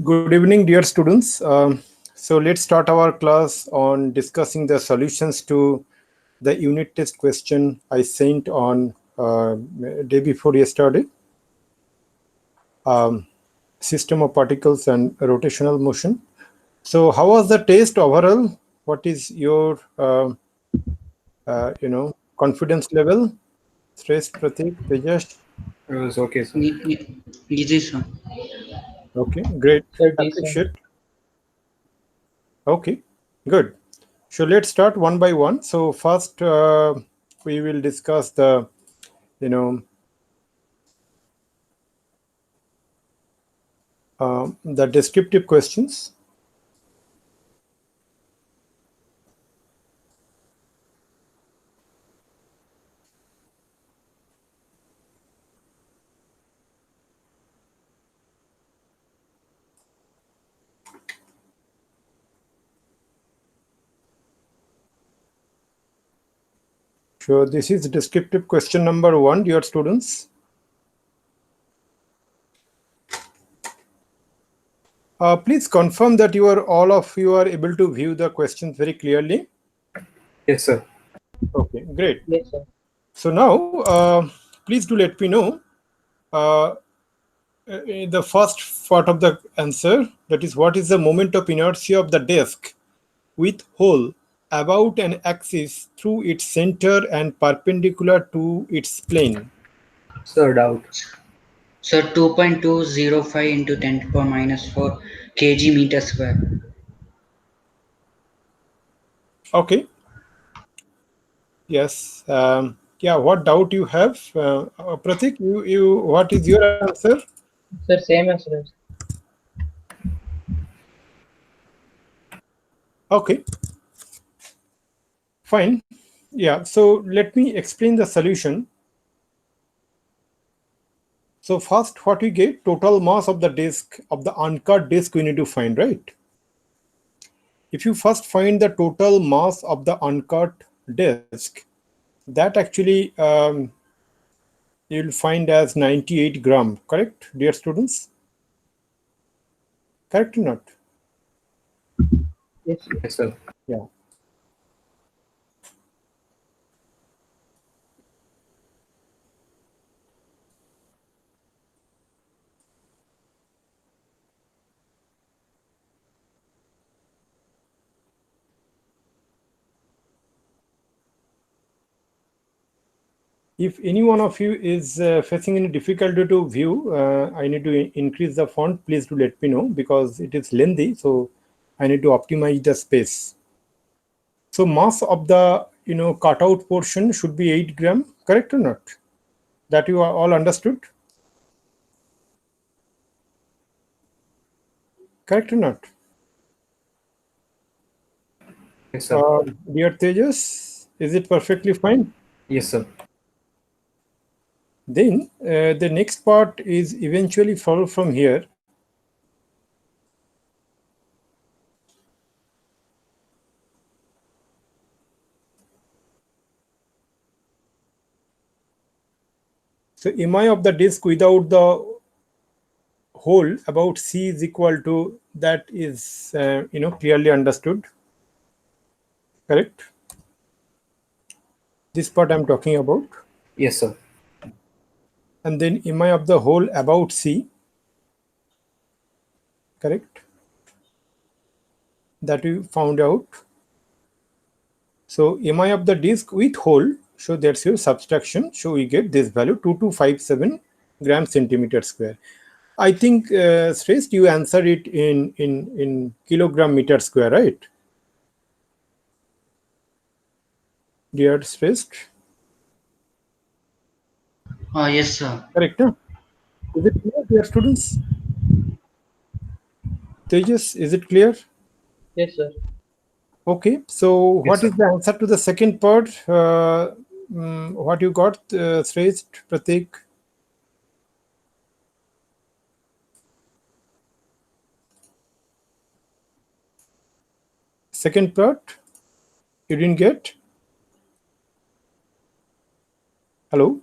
Good evening, dear students. So let's start our class on discussing the solutions to the unit test question I sent on day before yesterday. System of particles and rotational motion. So how was the test overall? What is your confidence level? Shreyas, Pratik, Tejas? It was okay, sir. Easy, sir. Okay, great. Sir, decent. Appreciate. Okay, good. So let's start one by one. So first, we will discuss the, the descriptive questions. So this is descriptive question number 1, dear students. Please confirm that all of you are able to view the questions very clearly. Yes, sir. Okay, great. Yes, sir. So now, please do let me know the first part of the answer. That is, what is the moment of inertia of the disk with hole about an axis through its center and perpendicular to its plane? Sir, doubt. Sir, 2.205 into 10 to the power minus 4 kg meter square. Okay. Yes. Yeah. What doubt you have, Pratik? What is your answer? Sir, same as rest. Okay. Fine. Yeah. So let me explain the solution. So first, what we get, total mass of the disk, of the uncut disk, we need to find, right? If you first find the total mass of the uncut disk, that actually you'll find as 98 gram, correct, dear students? Correct or not? Yes, Yes, sir. Yeah. If any one of you is facing any difficulty to view, I need to increase the font. Please do let me know because it is lengthy. So I need to optimize the space. So mass of the cutout portion should be 8 gram. Correct or not? That you are all understood. Correct or not? Yes, sir. Dear Tejas, is it perfectly fine? Yes, sir. Then the next part is eventually follow from here. So mi of the disk without the hole about C is equal to, that is clearly understood. Correct? This part I'm talking about. Yes, sir. And then mi of the hole about C. Correct? That we found out. So mi of the disk with hole, so that's your subtraction. So we get this value 2257 gram centimeter square. I think Shreyas, you answer it in kilogram meter square, right? Dear Shreyas? Yes, sir. Correct, huh? Is it clear, dear students? Tejas, is it clear? yes, sir. Okay, so Yes, what sir. is the answer to the second part? What you got, Shreyas, Pratik? Second part, you didn't get? Hello?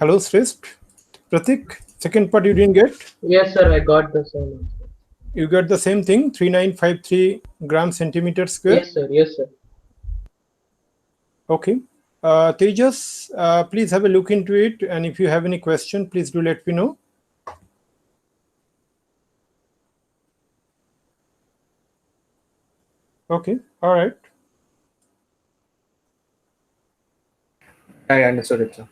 Hello, Shrest. Pratik, second part you didn't get? Yes, sir. I got the same answer. You got the same thing, 3953 gram centimeter square? Yes, sir. Yes, sir. Okay. Tejas, please have a look into it. And if you have any question, please do let me know. Okay. All right. I understood it, sir.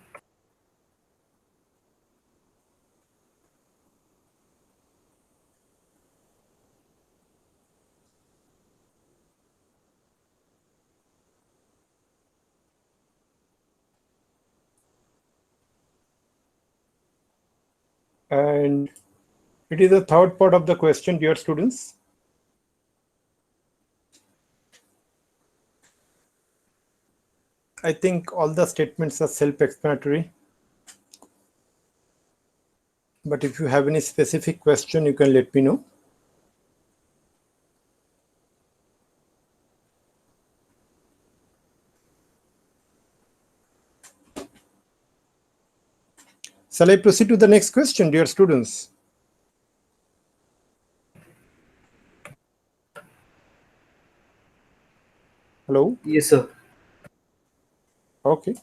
And it is the third part of the question, dear students. I think all the statements are self-explanatory. But if you have any specific question, you can let me know. Shall I proceed to the next question, dear students? Hello? Yes, sir. Okay.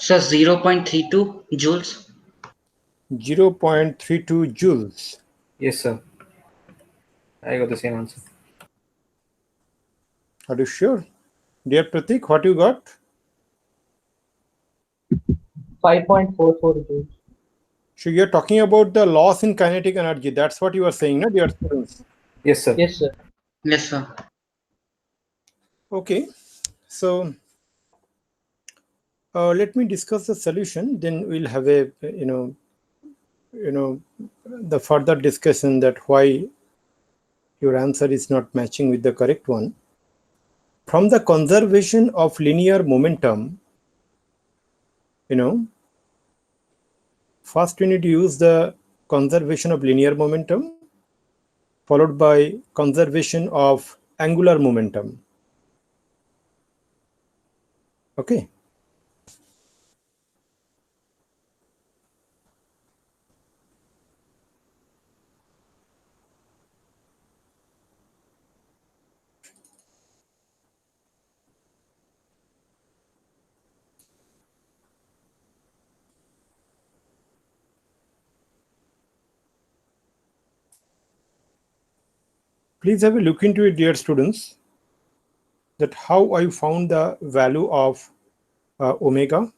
Sir, 0.32 joules. 0.32 joules. Yes, sir. I got the same answer. Are you sure? Dear Pratik, what you got? 5.44 joules. So you're talking about the loss in kinetic energy. That's what you are saying, no, dear students? Yes, sir. Yes, sir. Yes, sir. Okay. So let me discuss the solution. Then we'll have a the further discussion that why your answer is not matching with the correct one. From the conservation of linear momentum, first we need to use the conservation of linear momentum, followed by conservation of angular momentum. Okay. Please have a look into it, dear students, that how I found the value of omega.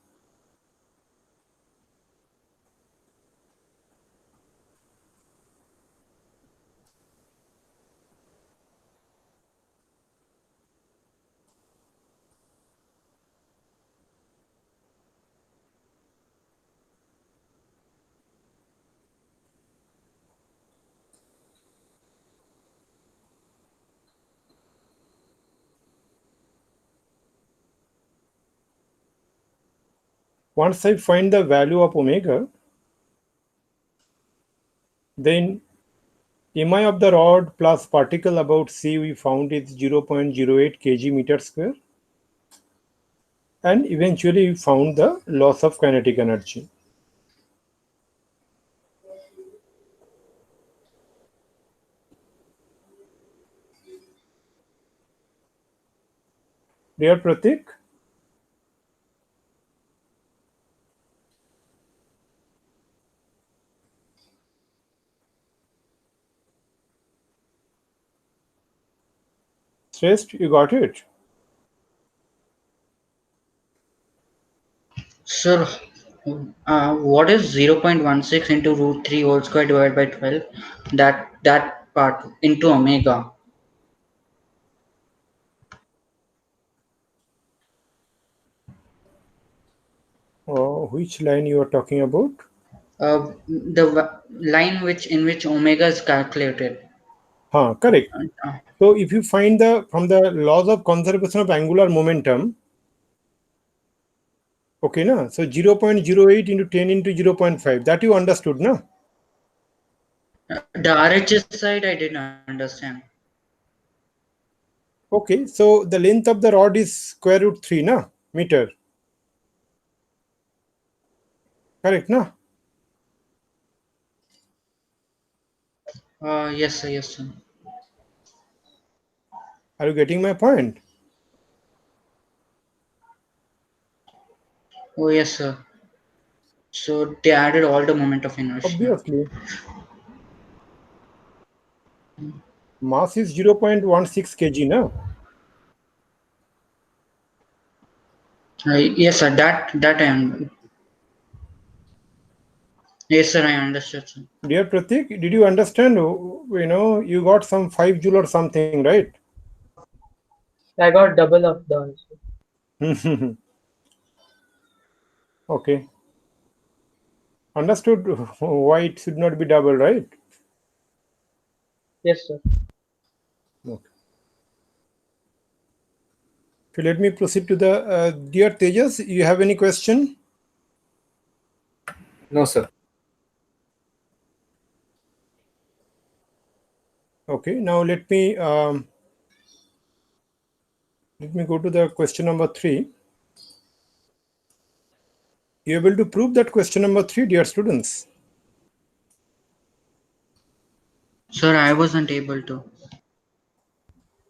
Once I find the value of omega, then mi of the rod plus particle about C we found is 0.08 kg meter square. And eventually we found the loss of kinetic energy. Dear Pratik, Shrest, you got it? Sir, what is 0.16 into root 3 whole square divided by 12? That part into omega. Which line you are talking about? The line in which omega is calculated. Correct. Uh, So if you find from the laws of conservation of angular momentum, okay, na? So 0.08 into 10 into 0.5, that you understood, na? The RHS side I didn't understand. Okay, so the length of the rod is square root 3, na? Meter. Correct, na? Yes, sir. Yes, sir. Are you getting my point? Oh, yes, sir. So they added all the moment of inertia. Obviously. Mass is 0.16 kg, na? Yes, sir. That I Yes, sir. I understood, sir. Dear Pratik, did you understand? You got some 5 joule or something, right? I got double of the answer. Okay. Understood why it should not be double, right? Yes, sir. Okay. So let me proceed to the dear Tejas. You have any question? No, sir. Okay. Now let me go to the question number 3. You able to prove that question number 3, dear students? Sir, I wasn't able to.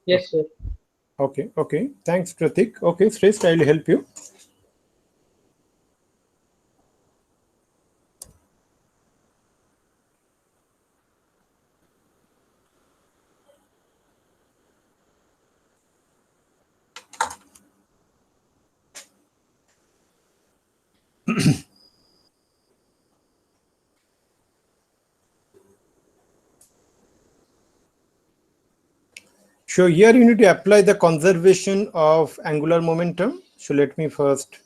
Yes, sir. Okay. Okay. Thanks, Pratik. Okay, Shrestha, I'll help you. So here you need to apply the conservation of angular momentum. So let me first,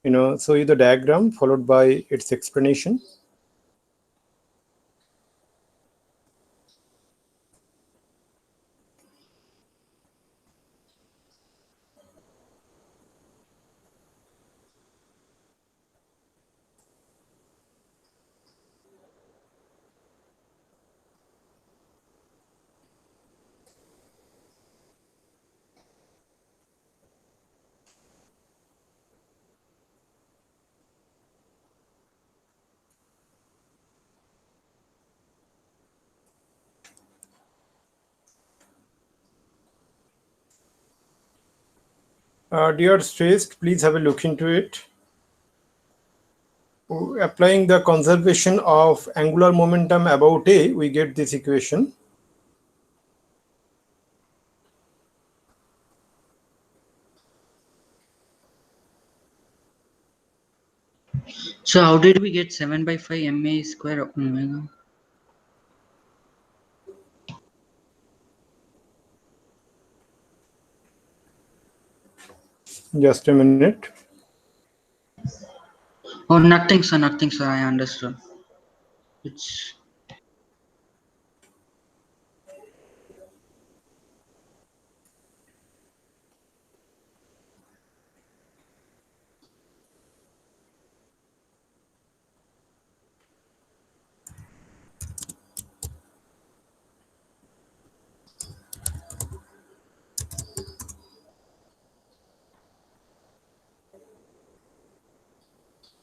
show you the diagram followed by its explanation. Dear Shrestha, please have a look into it. Applying the conservation of angular momentum about A, we get this equation. So how did we get 7/5 ma square omega? Just a minute. Oh, nothing, sir. Nothing, sir. I understood. It's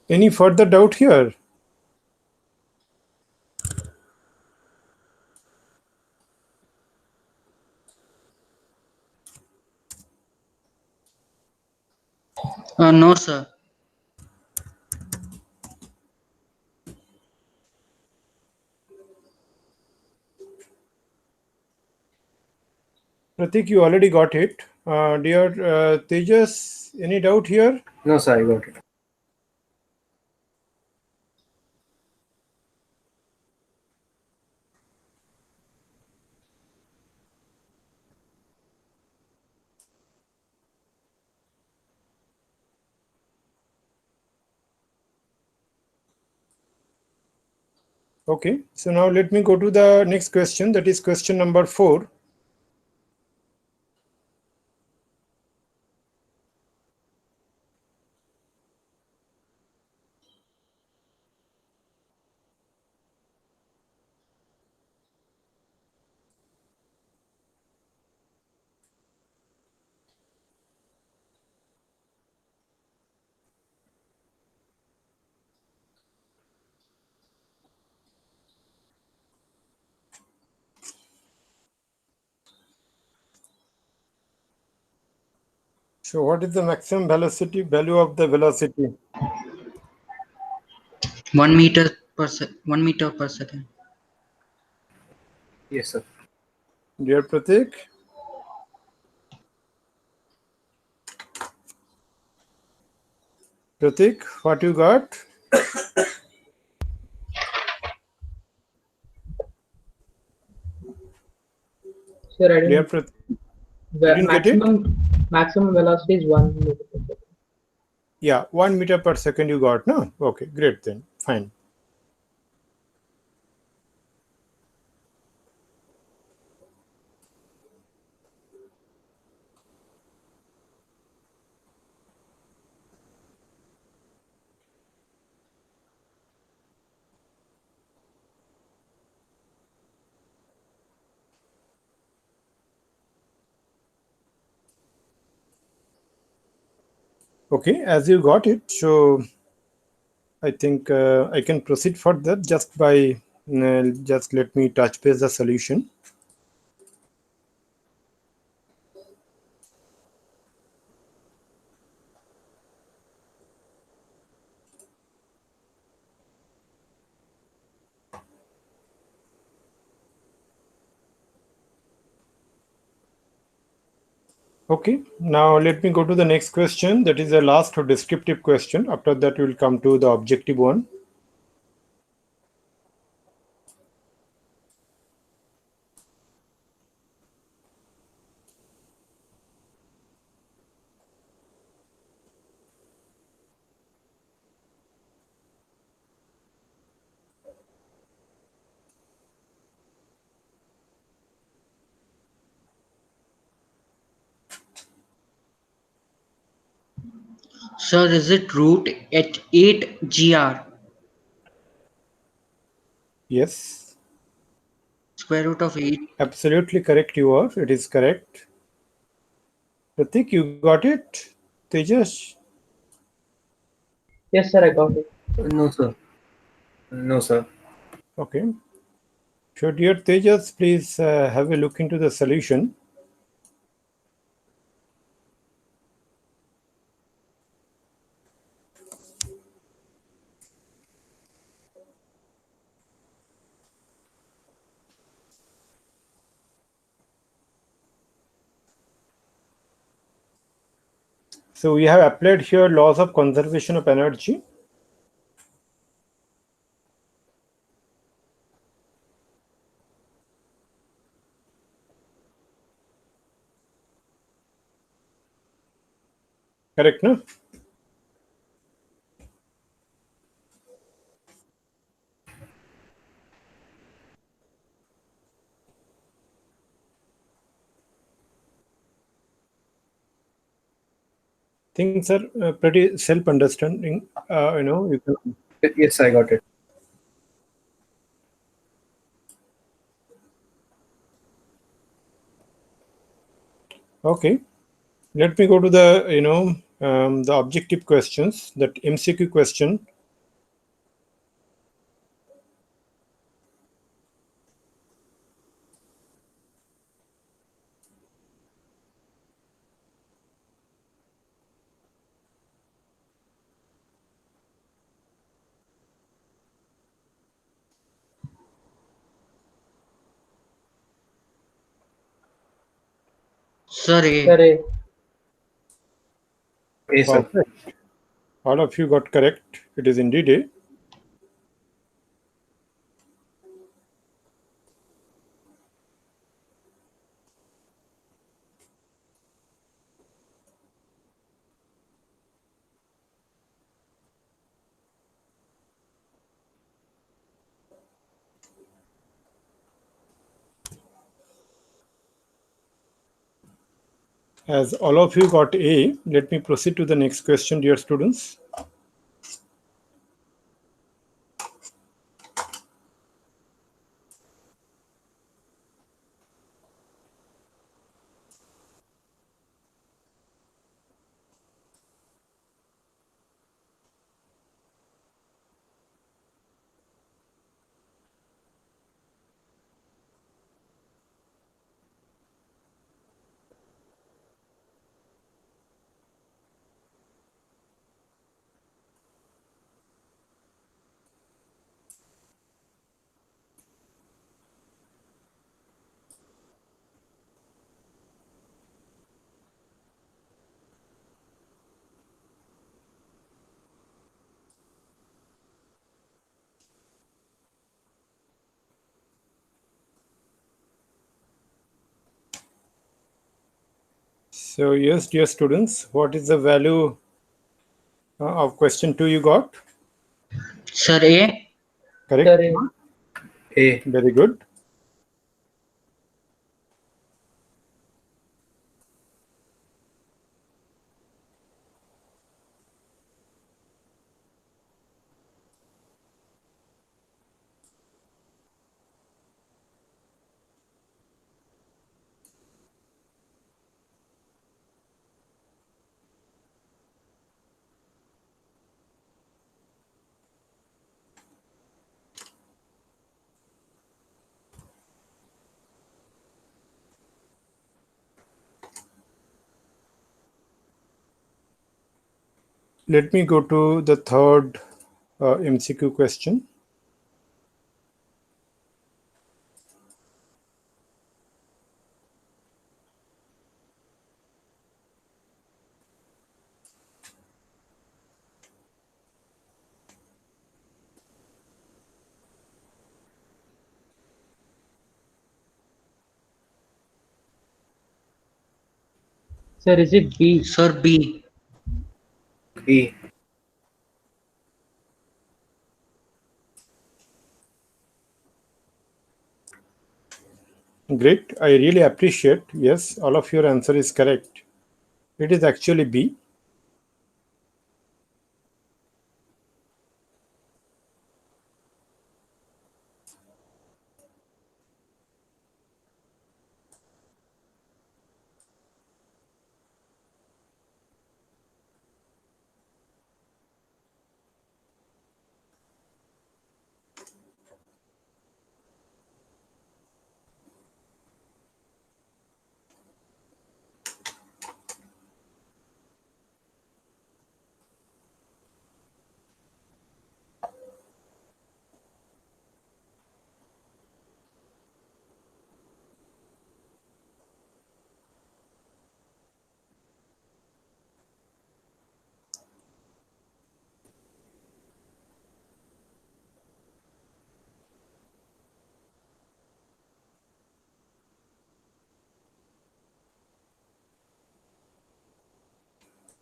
Any further doubt here? no, sir. Pratik, you already got it. Dear Tejas, any doubt here? No, sir. I got it. Okay, so now let me go to the next question, that is question number 4. So what is the maximum velocity value of the velocity? 1 meter per 1 meter per second. Yes, sir. Dear Pratik? Pratik, what you got? Sir, I Dear didn't. Pratik, you didn't get it? Maximum velocity is 1 meter per second. Yeah, 1 meter per second you got, no? Okay, great then, fine. Okay, as you got it, so I think I can proceed further just by, just let me touch base the solution. Okay, now let me go to the next question. That is the last or descriptive question. After that, we will come to the objective one. Sir, is it root at 8 GR? Yes, Square root of 8. absolutely correct you are. It is correct. Pratik, you got it? Tejas? Yes, sir, I got it. No, sir. No, sir. Okay. So dear Tejas, please have a look into the solution. So we have applied here laws of conservation of energy. Correct, no? Things are pretty self-understanding. You can. Yes, I got it. Okay. Let me go to the, the objective questions, that MCQ question. Sir, Sir, A. Yes, sir. Perfect. All of you got correct. It is indeed A. As all of you got A, let me proceed to the next question, dear students. So yes, dear students, what is the value of question 2 you got? Sir, A. Correct? Sir, A. A. Very good. Let me go to the third MCQ question. Sir, is it B? Sir, B. B. Great. I really appreciate. Yes, all of your answer is correct. It is actually B.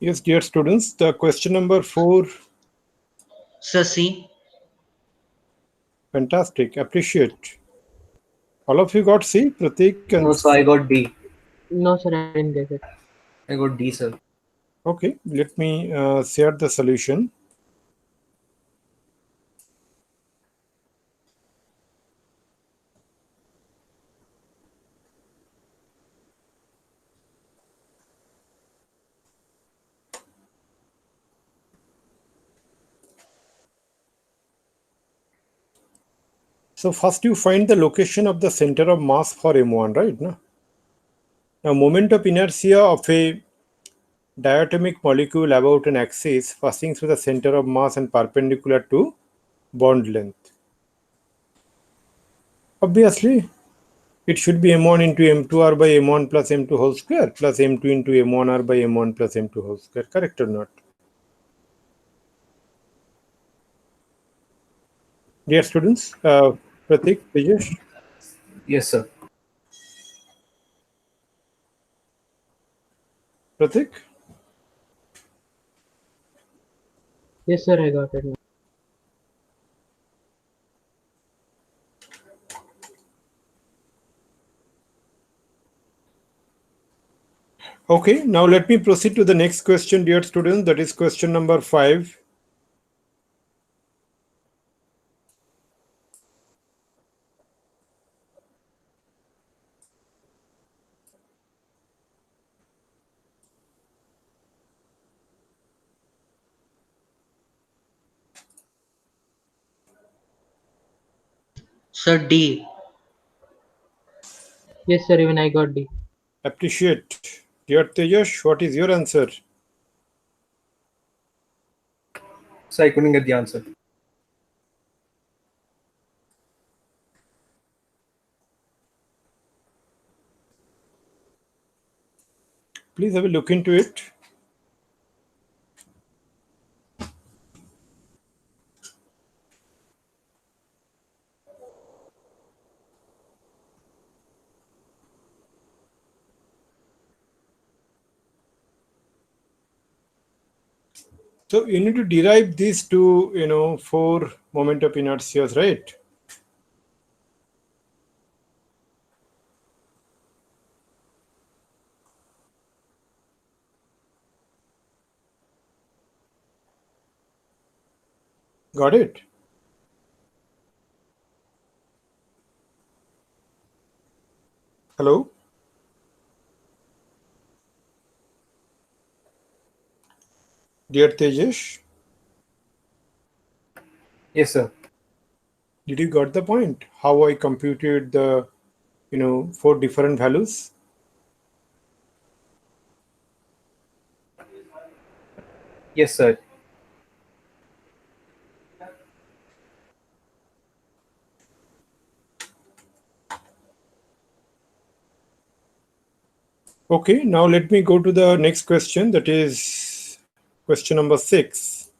Yes, dear students, the question number 4, Sir, C. fantastic, appreciate. All of you got C, Pratik and No, so I got D. No, sir, I didn't get it. I got D, sir. okay, let me share the solution. So first you find the location of the center of mass for M1, right? No? Now moment of inertia of a diatomic molecule about an axis passing through the center of mass and perpendicular to bond length. Obviously, it should be M1 into M2R by M1 plus M2 whole square plus M2 into M1R by M1 plus M2 whole square. Correct or not? Dear students, Pratik, Tejas, Yes, sir. Pratik? Yes, sir, I got it. Okay, now let me proceed to the next question, dear students. That is question number 5. Sir, D. Yes, sir, even I got D. Appreciate. Dear Tejas, what is your answer? So I couldn't get the answer. Please have a look into it. So you need to derive these two, 4 moment of inertias, right? Got it? Hello? Dear Tejas, Yes, sir. did you got the point? How I computed the, 4 different values? Yes, sir. Okay, now let me go to the next question. That is question number 6.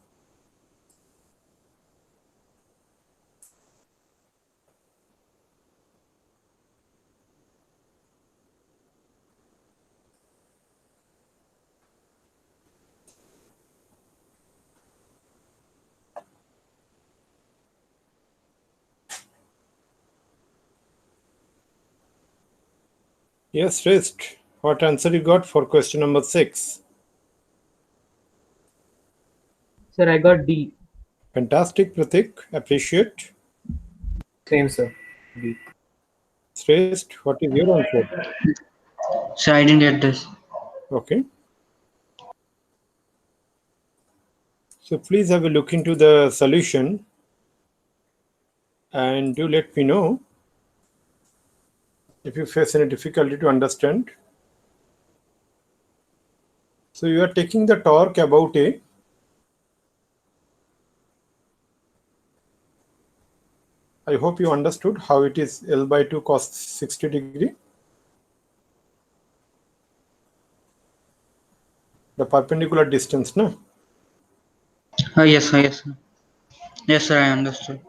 Yes, rest. What answer you got for question number 6? Sir, I got D. Fantastic, Pratik. Appreciate. Same, sir. B. Shrest, what is your answer? Sir, I didn't get this. Okay. So please have a look into the solution and do let me know if you face any difficulty to understand. So you are taking the torque about A. I hope you understood how it is L by 2 cos 60 degree. The perpendicular distance, no? Yes, sir. Yes, sir. Yes, sir. I understood.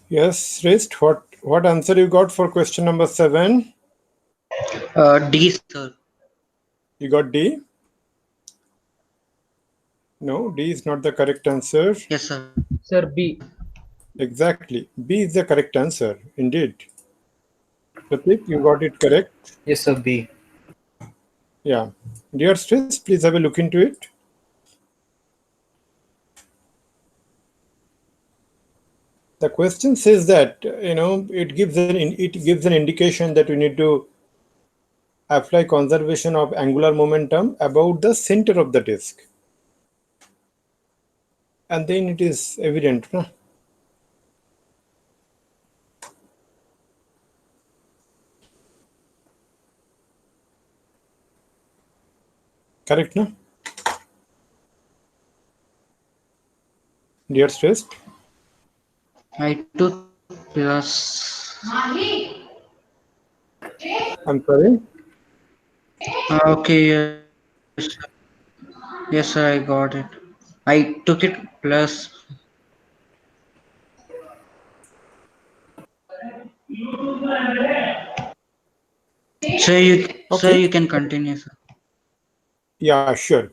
Yes, Shrest, what answer you got for question number 7? D, sir. You got D? No, D is not the correct answer. Yes, sir. Sir, B. Exactly. B is the correct answer, indeed. Pratik, you got it correct. Yes, sir. B. Yeah. Dear students, please have a look into it. The question says that, it gives an indication that we need to apply conservation of angular momentum about the center of the disk. And then it is evident, no? Correct, no? dear stressed? I took plus. I'm sorry. Okay, yes, sir. Yes, sir, I got it. I took it plus. Sir, Okay. you can continue, sir. Yeah, sure.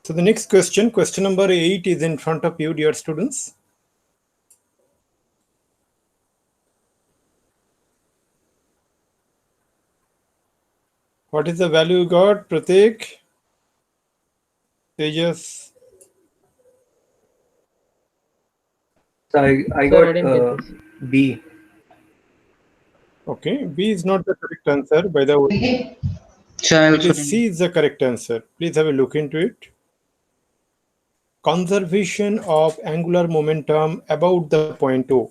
So the next question, question number 8 is in front of you, dear students. What is the value you got, Pratik? Tejas? So I Sir, I got didn't get this. B. Okay, B is not the correct answer, by the way. Sir, I It also is didn't. C is the correct answer. Please have a look into it. Conservation of angular momentum about the point O.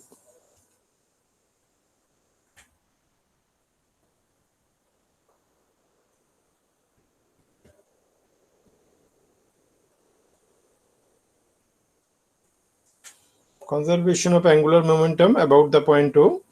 Conservation of angular momentum about the point O.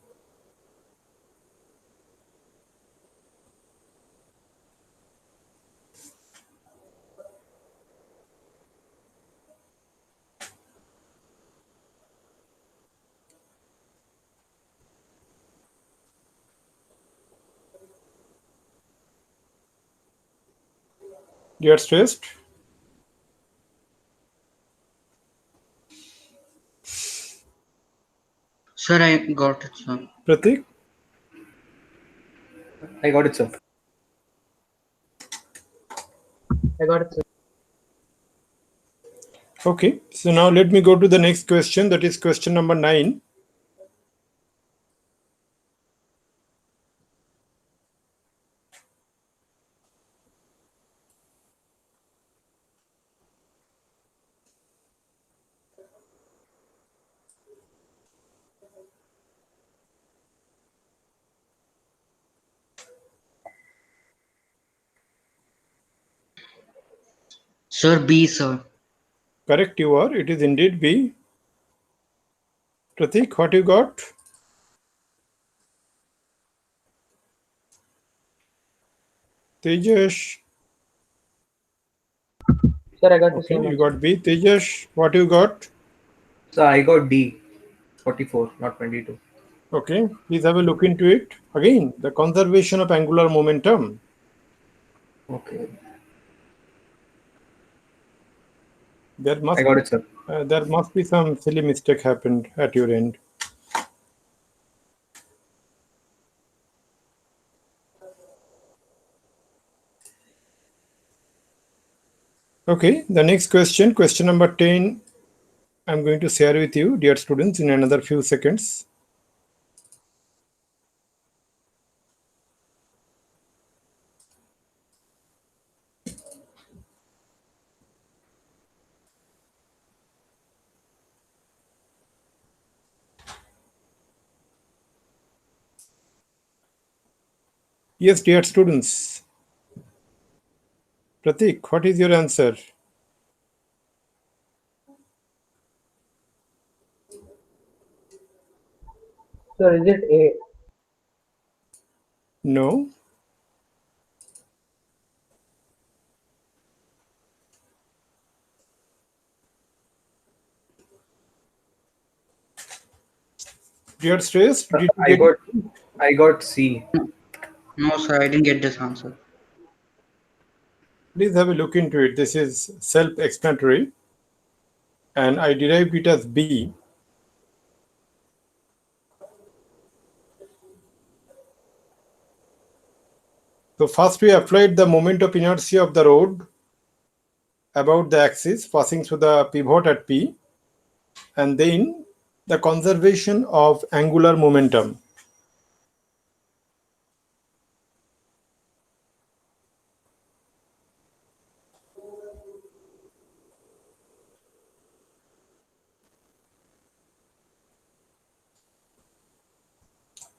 Dear stressed. Sir, I got it, sir. Pratik? I got it, sir. I got it, sir. Okay, so now let me go to the next question, that is question number 9. Sir, B, sir. Correct you are, it is indeed B. Pratik, what you got? Tejas? Sir, I got the Okay, same you answer. got B. Tejas, what you got? So I got D. 44, not 22. Okay, please have a look into it. Again, the conservation of angular momentum. Okay. There I got it, sir. must be some silly mistake happened at your end. Okay, the next question, question number 10, I'm going to share with you, dear students, in another few seconds. Yes, dear students. Pratik, what is your answer? Sir, is it A? No. Dear Stress, did you I get got I got C. No, sir, I didn't get this answer. Please have a look into it. This is self-explanatory, and I derived it as B. So first we applied the moment of inertia of the rod about the axis passing through the pivot at P, and then the conservation of angular momentum.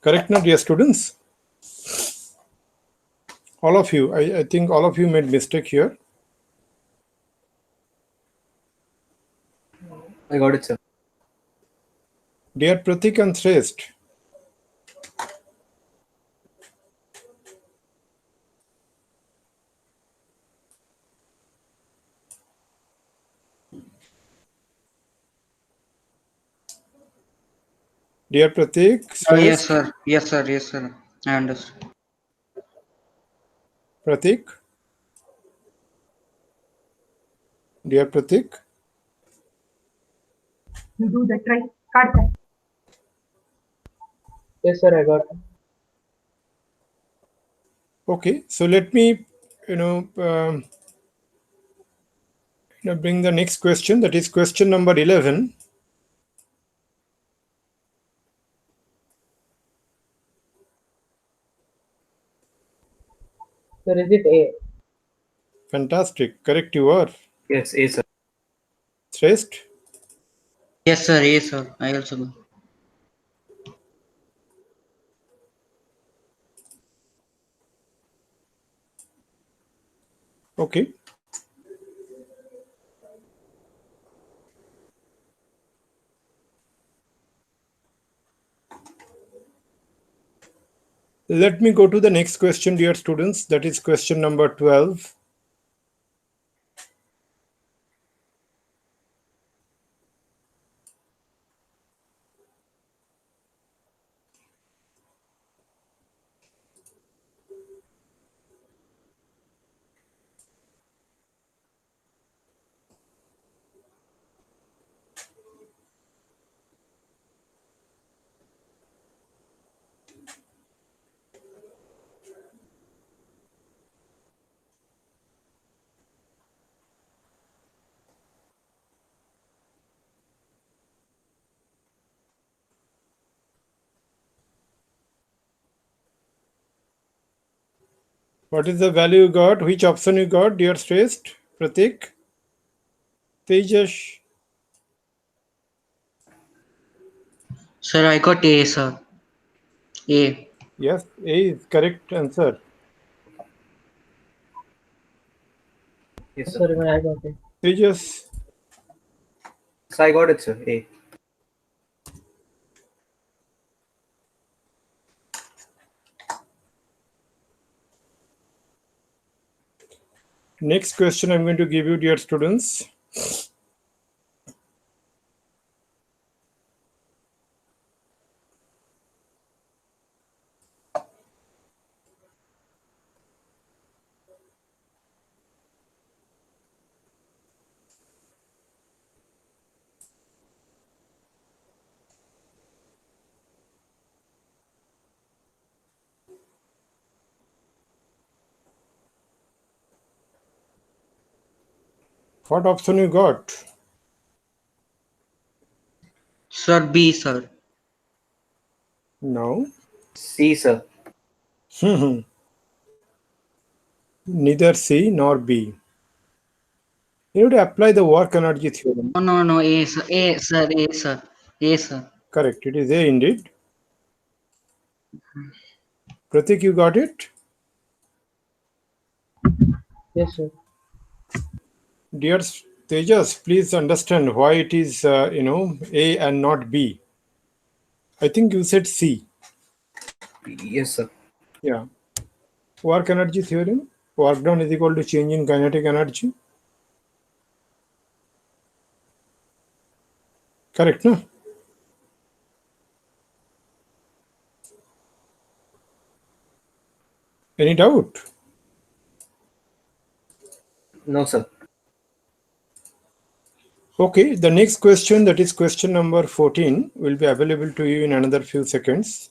Correct now, dear students? All of you, I think all of you made mistake here. I got it, sir. Dear Pratik and Shrest, dear Pratik, Yes, Shrest, sir. Yes, sir. Yes, sir. I understand. Pratik, dear Pratik. You do that, right? Cut that. Yes, sir, I got it. Okay, so let me, bring the next question. That is question number 11. Sir, is it A? Fantastic. Correct you are. Yes, A, sir. Shrest. Yes, sir. Yes, sir. I also got. Okay. Let me go to the next question, dear students. That is question number 12. What is the value you got? Which option you got, dear Shrest? Pratik? Tejas? Sir, I got A, sir. A. Yes, A is correct answer. Yes, Yes, sir. sir, even I got it. Tejas? So I got it, sir. A. Next question I'm going to give you, dear students. What option you got? Sir, B, sir. No. C, sir. Neither C nor B. You need to apply the work energy theorem. No, no, no. A, sir. A, sir. A, sir. A, sir. Correct. It is A indeed. Pratik, you got it? Yes, sir. Dear Tejas, please understand why it is, A and not B. I think you said C. Yes, sir. Yeah. Work energy theorem. Work done is equal to change in kinetic energy. Correct, no? Any doubt? No, sir. Okay, the next question, that is question number 14, will be available to you in another few seconds.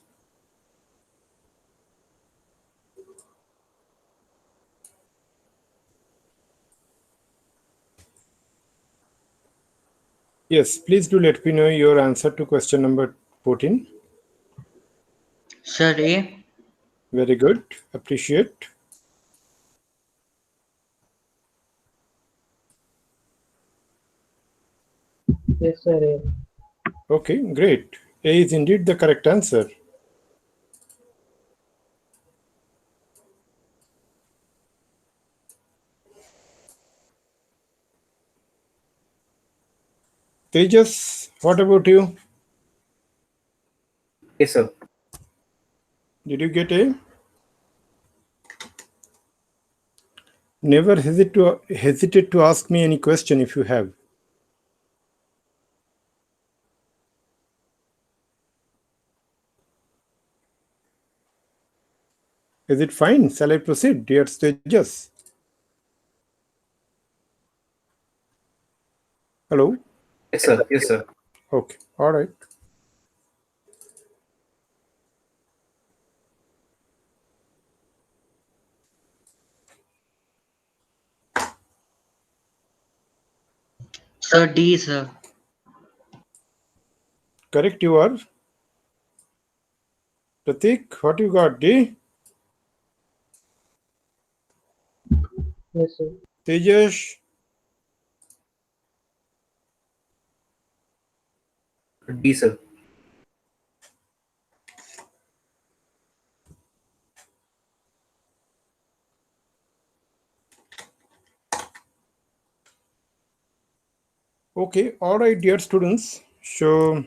Yes, please do let me know your answer to question number 14. Sir, A. Very good. Appreciate. Yes, sir, A. Okay, great. A is indeed the correct answer. Tejas, what about you? Yes, sir. Did you get A? Never hesitate to ask me any question if you have. Is it fine? Shall I proceed, dear Tejas? Hello? Yes, sir. Yes, sir. Okay, all right. Sir, D, sir. Correct you are. Pratik, what you got? D? Yes, sir. Tejas? D, sir. Okay, all right, dear students. So,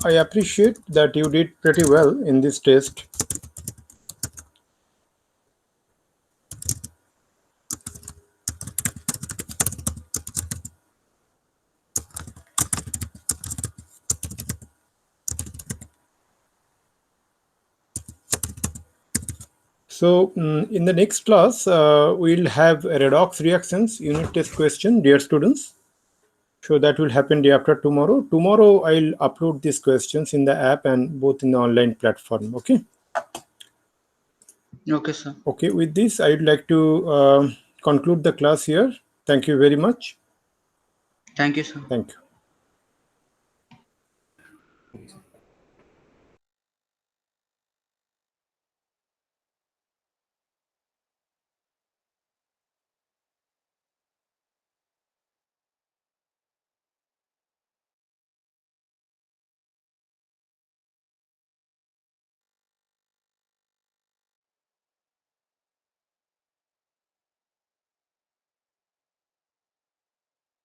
I appreciate that you did pretty well in this test. So, in the next class, we'll have a redox reactions unit test question, dear students. So that will happen day after tomorrow. Tomorrow, I'll upload these questions in the app and both in the online platform. Okay. Okay, sir. Okay. With this, I'd like to conclude the class here. Thank you very much. Thank you, sir. Thank you.